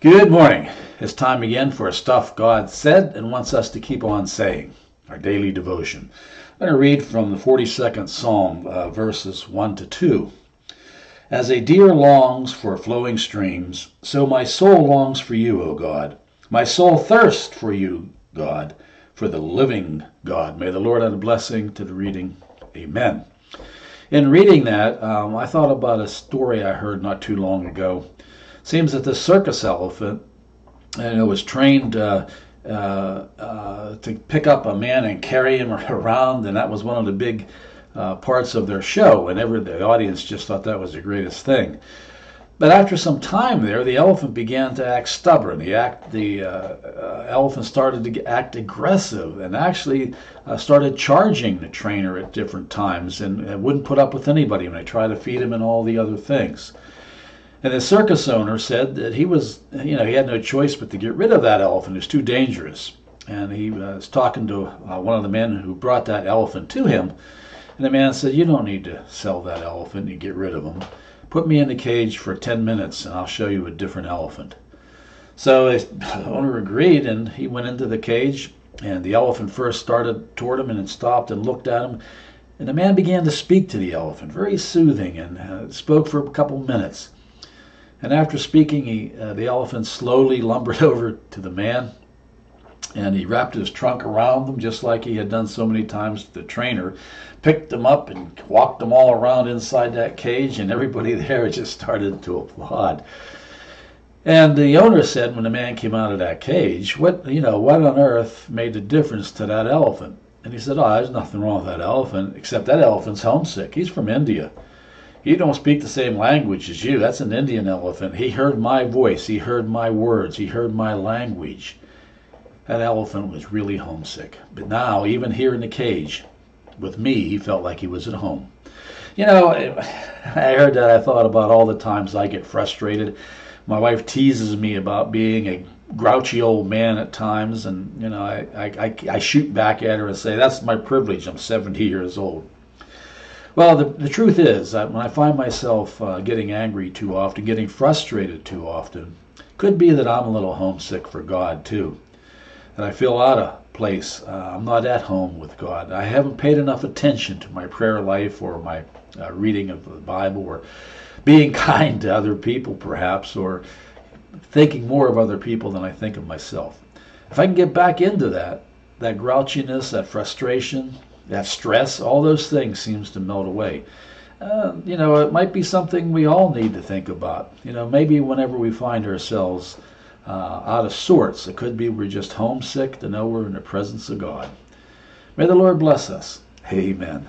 Good morning. It's time again for Stuff God Said and Wants Us to Keep On Saying, our daily devotion. I'm going to read from the 42nd Psalm, verses 1 to 2. As a deer longs for flowing streams, so my soul longs for you, O God. My soul thirsts for you, God, for the living God. May the Lord add a blessing to the reading. Amen. In reading that, I thought about a story I heard not too long ago. Seems that the circus elephant, was trained to pick up a man and carry him around, and that was one of the big parts of their show, and the audience just thought that was the greatest thing. But after some time there, the elephant began to act stubborn. The elephant started to act aggressive and actually started charging the trainer at different times and wouldn't put up with anybody when they tried to feed him and all the other things. And the circus owner said that he had no choice but to get rid of that elephant. It was too dangerous. And he was talking to one of the men who brought that elephant to him. And the man said, "You don't need to sell that elephant and get rid of him. Put me in the cage for 10 minutes and I'll show you a different elephant." So the owner agreed, and he went into the cage, and the elephant first started toward him and then stopped and looked at him. And the man began to speak to the elephant, very soothing, and spoke for a couple minutes. And after speaking, the elephant slowly lumbered over to the man, and he wrapped his trunk around them just like he had done so many times to the trainer, picked them up and walked them all around inside that cage, and everybody there just started to applaud. And the owner said when the man came out of that cage, what on earth made the difference to that elephant? And he said, "Oh, there's nothing wrong with that elephant, except that elephant's homesick. He's from India. He don't speak the same language as you. That's an Indian elephant. He heard my voice. He heard my words. He heard my language." That elephant was really homesick. But now, even here in the cage, with me, he felt like he was at home. I heard that. I thought about all the times I get frustrated. My wife teases me about being a grouchy old man at times, and I shoot back at her and say, "That's my privilege. I'm 70 years old." Well, the truth is that when I find myself getting angry too often, getting frustrated too often, could be that I'm a little homesick for God too. That I feel out of place. I'm not at home with God. I haven't paid enough attention to my prayer life or my reading of the Bible, or being kind to other people perhaps, or thinking more of other people than I think of myself. If I can get back into that grouchiness, that frustration, that stress, all those things seems to melt away. It might be something we all need to think about. Maybe whenever we find ourselves out of sorts, it could be we're just homesick to know we're in the presence of God. May the Lord bless us. Amen.